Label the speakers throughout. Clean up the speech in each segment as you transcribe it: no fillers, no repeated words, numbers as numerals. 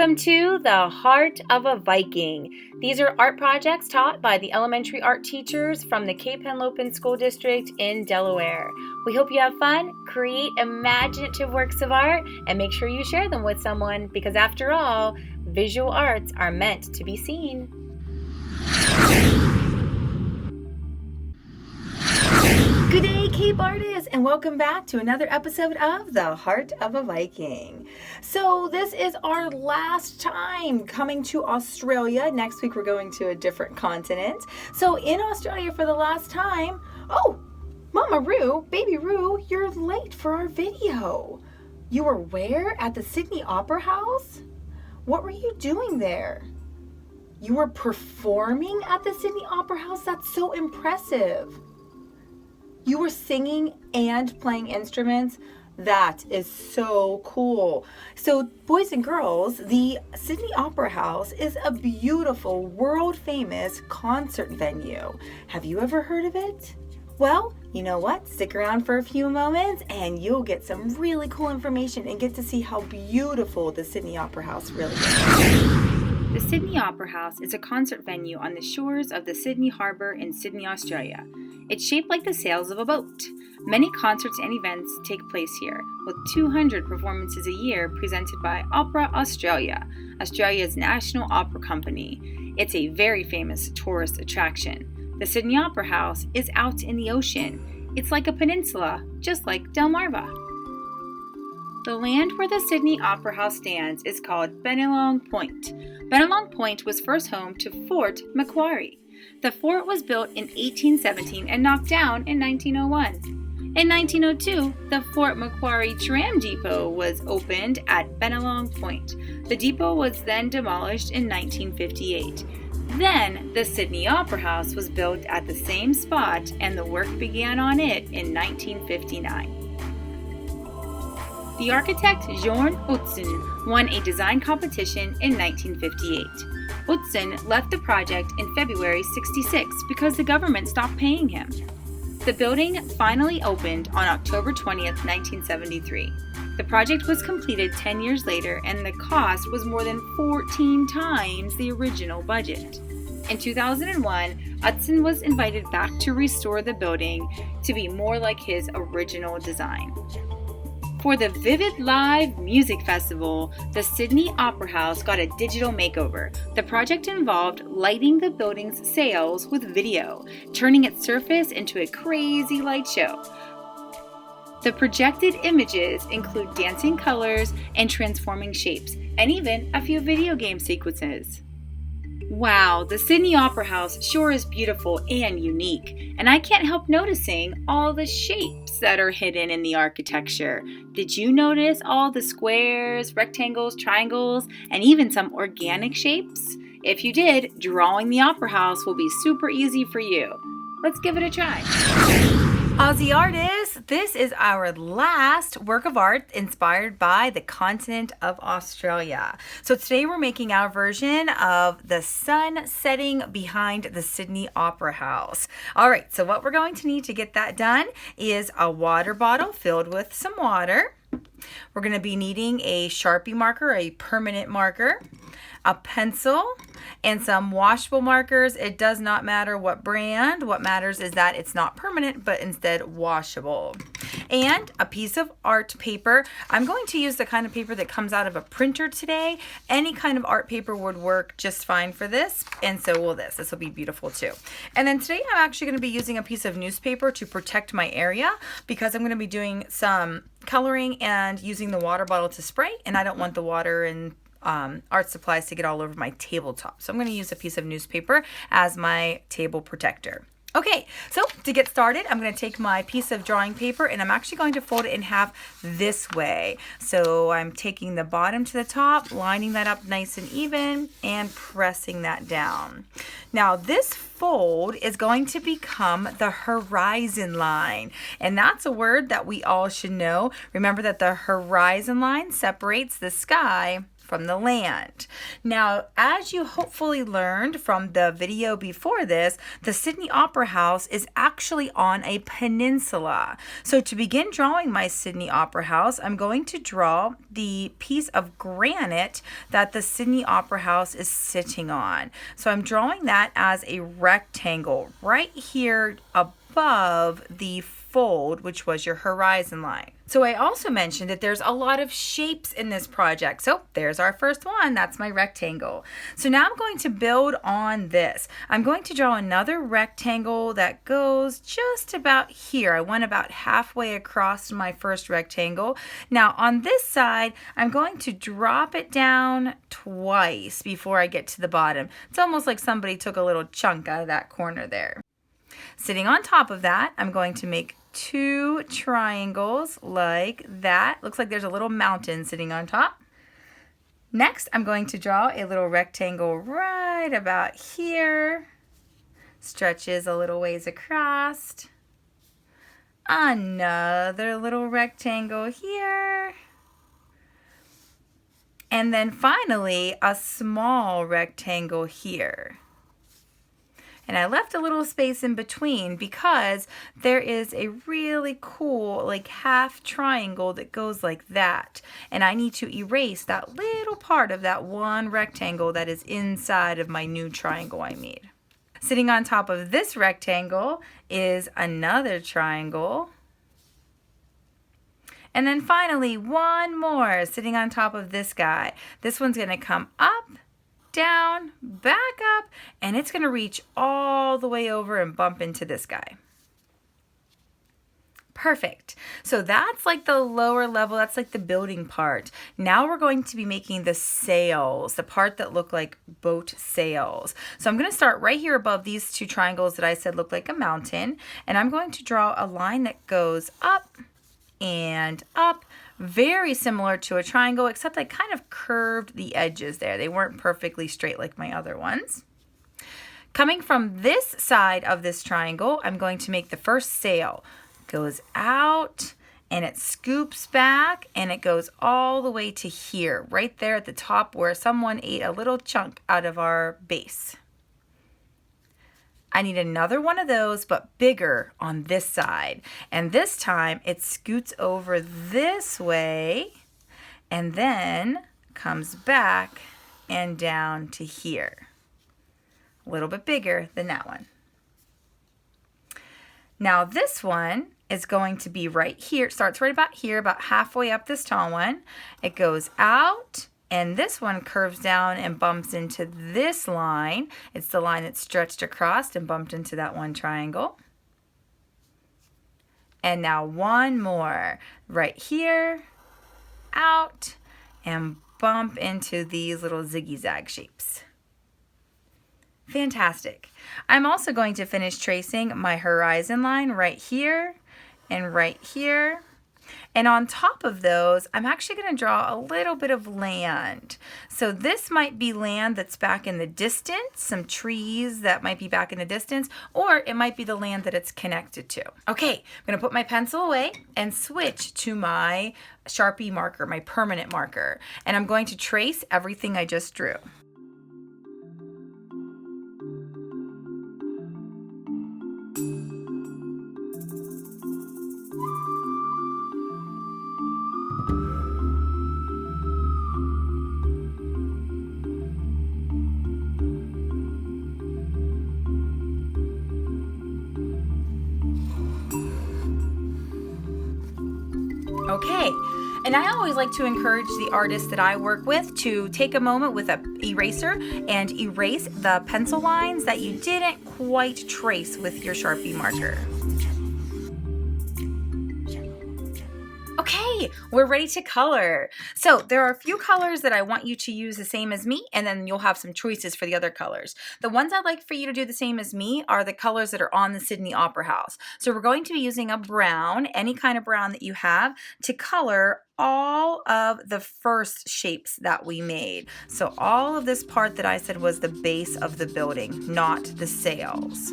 Speaker 1: Welcome to the Heart of a Viking. These are art projects taught by the elementary art teachers from the Cape Henlopen School District in Delaware. We hope you have fun, create imaginative works of art, and make sure you share them with someone because after all, visual arts are meant to be seen. Good day, Cape artists, and welcome back to another episode of The Heart of a Viking. So this is our last time coming to Australia. Next week we're going to a different continent. So in Australia for the last time, Mama Roo, Baby Roo, you're late for our video. You were where? At the Sydney Opera House? What were you doing there? You were performing at the Sydney Opera House? That's so impressive. You were singing and playing instruments? That is so cool. So boys and girls, the Sydney Opera House is a beautiful, world-famous concert venue. Have you ever heard of it? Well, you know what? Stick around for a few moments and you'll get some really cool information and get to see how beautiful the Sydney Opera House really is. The Sydney Opera House is a concert venue on the shores of the Sydney Harbour in Sydney, Australia. It's shaped like the sails of a boat. Many concerts and events take place here, with 200 performances a year presented by Opera Australia, Australia's national opera company. It's a very famous tourist attraction. The Sydney Opera House is out in the ocean. It's like a peninsula, just like Delmarva. The land where the Sydney Opera House stands is called Bennelong Point. Bennelong Point was first home to Fort Macquarie. The fort was built in 1817 and knocked down in 1901. In 1902, the Fort Macquarie Tram Depot was opened at Bennelong Point. The depot was then demolished in 1958. Then, the Sydney Opera House was built at the same spot and the work began on it in 1959. The architect Bjørn Utzon won a design competition in 1958. Utzon left the project in February '66 because the government stopped paying him. The building finally opened on October 20th, 1973. The project was completed 10 years later and the cost was more than 14 times the original budget. In 2001, Utzon was invited back to restore the building to be more like his original design. For the Vivid Live Music Festival, the Sydney Opera House got a digital makeover. The project involved lighting the building's sails with video, turning its surface into a crazy light show. The projected images include dancing colors and transforming shapes, and even a few video game sequences. Wow, the Sydney Opera House sure is beautiful and unique, and I can't help noticing all the shapes that are hidden in the architecture. Did you notice all the squares, rectangles, triangles, and even some organic shapes? If you did, drawing the Opera House will be super easy for you. Let's give it a try. Aussie artists, this is our last work of art inspired by the continent of Australia. So today we're making our version of the sun setting behind the Sydney Opera House. All right, so what we're going to need to get that done is a water bottle filled with some water. We're going to be needing a Sharpie marker, a permanent marker, a pencil, and some washable markers. It does not matter what brand. What matters is that it's not permanent, but instead washable. And a piece of art paper. I'm going to use the kind of paper that comes out of a printer today. Any kind of art paper would work just fine for this, and so will this. This will be beautiful too. And then today I'm actually going to be using a piece of newspaper to protect my area because I'm going to be doing some coloring and using the water bottle to spray, and I don't want the water and art supplies to get all over my tabletop. So I'm going to use a piece of newspaper as my table protector. Okay, so to get started, I'm going to take my piece of drawing paper and I'm actually going to fold it in half this way. So I'm taking the bottom to the top, lining that up nice and even, and pressing that down. Now this fold is going to become the horizon line, and that's a word that we all should know. Remember that the horizon line separates the sky from the land. Now, as you hopefully learned from the video before this, the Sydney Opera House is actually on a peninsula. So to begin drawing my Sydney Opera House, I'm going to draw the piece of granite that the Sydney Opera House is sitting on. So I'm drawing that as a rectangle right here above the fold, which was your horizon line. So I also mentioned that there's a lot of shapes in this project. So there's our first one. That's my rectangle. So now I'm going to build on this. I'm going to draw another rectangle that goes just about here. I went about halfway across my first rectangle. Now on this side, I'm going to drop it down twice before I get to the bottom. It's almost like somebody took a little chunk out of that corner there. Sitting on top of that, I'm going to make 2 triangles like that. Looks like there's a little mountain sitting on top. Next, I'm going to draw a little rectangle right about here. Stretches a little ways across. Another little rectangle here. And then finally, a small rectangle here. And I left a little space in between because there is a really cool like half triangle that goes like that. And I need to erase that little part of that one rectangle that is inside of my new triangle I made. Sitting on top of this rectangle is another triangle. And then finally, one more sitting on top of this guy. This one's going to come up, down, back up, and it's going to reach all the way over and bump into this guy. Perfect. So that's like the lower level, that's like the building part. Now we're going to be making the sails, the part that look like boat sails. So I'm going to start right here above these 2 triangles that I said look like a mountain, and I'm going to draw a line that goes up and up, very similar to a triangle, except I kind of curved the edges there. They weren't perfectly straight like my other ones. Coming from this side of this triangle, I'm going to make the first sail. Goes out and it scoops back and it goes all the way to here, right there at the top where someone ate a little chunk out of our base. I need another one of those, but bigger on this side. And this time it scoots over this way and then comes back and down to here. A little bit bigger than that one. Now this one is going to be right here. It starts right about here, about halfway up this tall one. It goes out. And this one curves down and bumps into this line. It's the line that's stretched across and bumped into that one triangle. And now one more. Right here, out, and bump into these little ziggy-zag shapes. Fantastic. I'm also going to finish tracing my horizon line right here and right here. And on top of those, I'm actually going to draw a little bit of land. So this might be land that's back in the distance, some trees that might be back in the distance, or it might be the land that it's connected to. Okay, I'm going to put my pencil away and switch to my Sharpie marker, my permanent marker. And I'm going to trace everything I just drew. Okay, and I always like to encourage the artists that I work with to take a moment with an eraser and erase the pencil lines that you didn't quite trace with your Sharpie marker. Okay, we're ready to color. So there are a few colors that I want you to use the same as me, and then you'll have some choices for the other colors. The ones I'd like for you to do the same as me are the colors that are on the Sydney Opera House. So we're going to be using a brown, any kind of brown that you have, to color all of the first shapes that we made. So all of this part that I said was the base of the building, not the sails.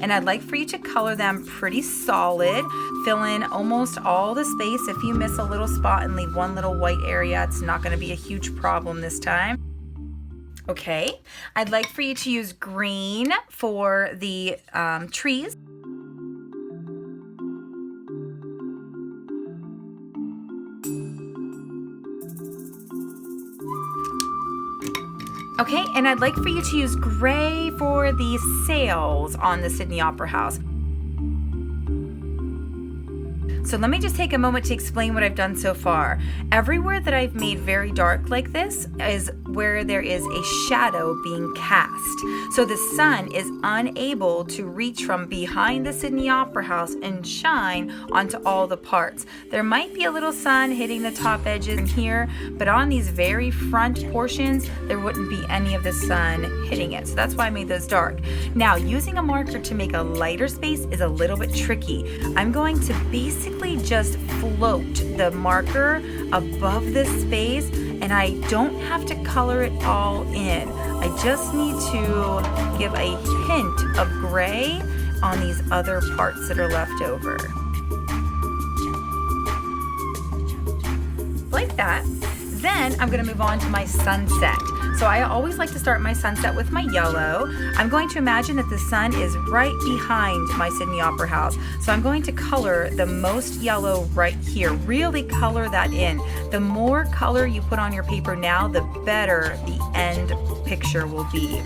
Speaker 1: and I'd like for you to color them pretty solid. Fill in almost all the space. If you miss a little spot and leave one little white area, it's not going to be a huge problem this time. Okay, I'd like for you to use green for the trees. Okay, and I'd like for you to use gray for the sails on the Sydney Opera House. So let me just take a moment to explain what I've done so far. Everywhere that I've made very dark like this is where there is a shadow being cast. So the sun is unable to reach from behind the Sydney Opera House and shine onto all the parts. There might be a little sun hitting the top edges in here, but on these very front portions, there wouldn't be any of the sun hitting it. So that's why I made those dark. Now, using a marker to make a lighter space is a little bit tricky. I'm going to basically just float the marker above this space, and I don't have to color it all in. I just need to give a hint of gray on these other parts that are left over. Like that. Then I'm going to move on to my sunset. So I always like to start my sunset with my yellow. I'm going to imagine that the sun is right behind my Sydney Opera House. So I'm going to color the most yellow right here. Really color that in. The more color you put on your paper now, the better the end picture will be.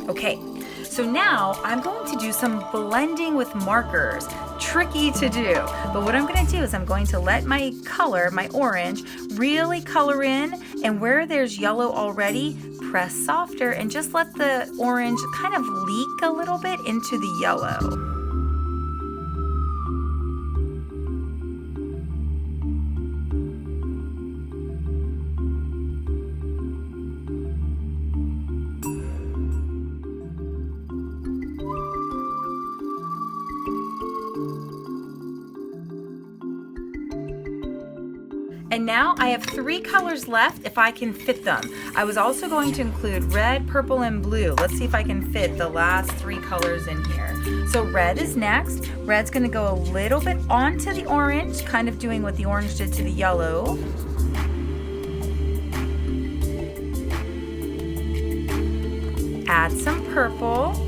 Speaker 1: Okay. So now I'm going to do some blending with markers. Tricky to do, but what I'm going to do is I'm going to let my color, my orange, really color in, and where there's yellow already, press softer and just let the orange kind of leak a little bit into the yellow. And now I have 3 colors left if I can fit them. I was also going to include red, purple, and blue. Let's see if I can fit the last 3 colors in here. So red is next. Red's going to go a little bit onto the orange, kind of doing what the orange did to the yellow. Add some purple.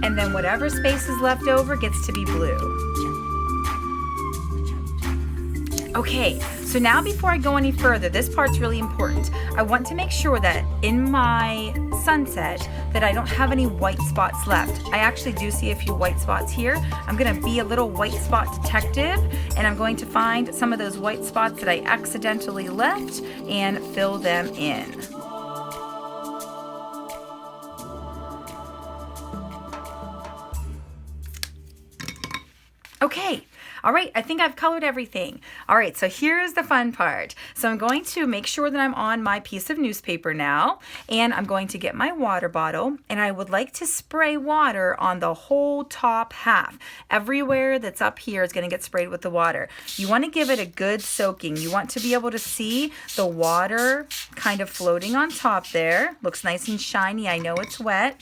Speaker 1: And then whatever space is left over gets to be blue. Okay, so now before I go any further, this part's really important. I want to make sure that in my sunset that I don't have any white spots left. I actually do see a few white spots here. I'm gonna be a little white spot detective, and I'm going to find some of those white spots that I accidentally left and fill them in. Okay, all right, I think I've colored everything. All right, so here's the fun part. So I'm going to make sure that I'm on my piece of newspaper now, and I'm going to get my water bottle, and I would like to spray water on the whole top half. Everywhere that's up here is going to get sprayed with the water. You want to give it a good soaking. You want to be able to see the water kind of floating on top there. Looks nice and shiny. I know it's wet.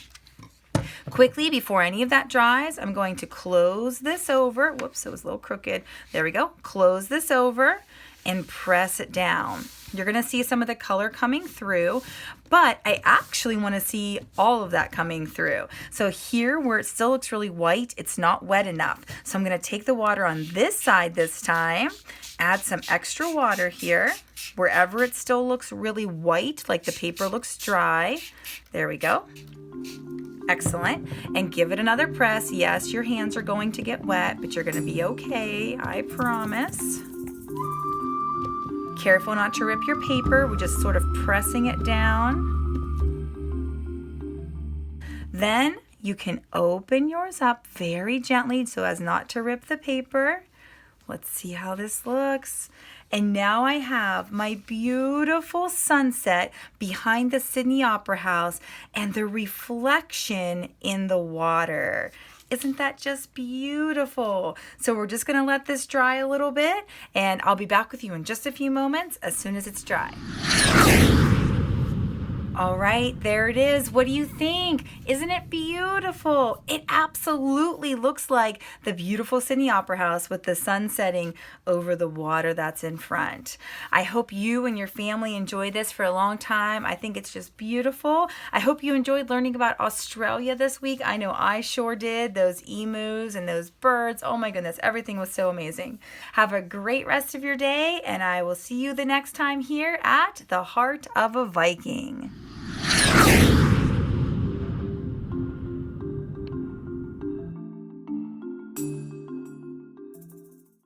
Speaker 1: Quickly, before any of that dries, I'm going to close this over. Whoops, it was a little crooked. There we go. Close this over and press it down. You're going to see some of the color coming through, but I actually want to see all of that coming through. So here where it still looks really white, it's not wet enough. So I'm going to take the water on this side this time, add some extra water here. Wherever it still looks really white, like the paper looks dry. There we go. Excellent. And give it another press. Yes, your hands are going to get wet, but you're going to be okay, I promise. Careful not to rip your paper. We're just sort of pressing it down. Then you can open yours up very gently so as not to rip the paper.
Speaker 2: Let's see how this looks. And now I have my beautiful sunset behind the Sydney Opera House and the reflection in the water. Isn't that just beautiful? So we're just gonna let this dry a little bit, and I'll be back with you in just a few moments as soon as it's dry. All right, there it is. What do you think? Isn't it beautiful? It absolutely looks like the beautiful Sydney Opera House with the sun setting over the water that's in front. I hope you and your family enjoy this for a long time. I think it's just beautiful. I hope you enjoyed learning about Australia this week. I know I sure did. Those emus and those birds. Oh my goodness, everything was so amazing. Have a great rest of your day, and I will see you the next time here at the Heart of a Viking.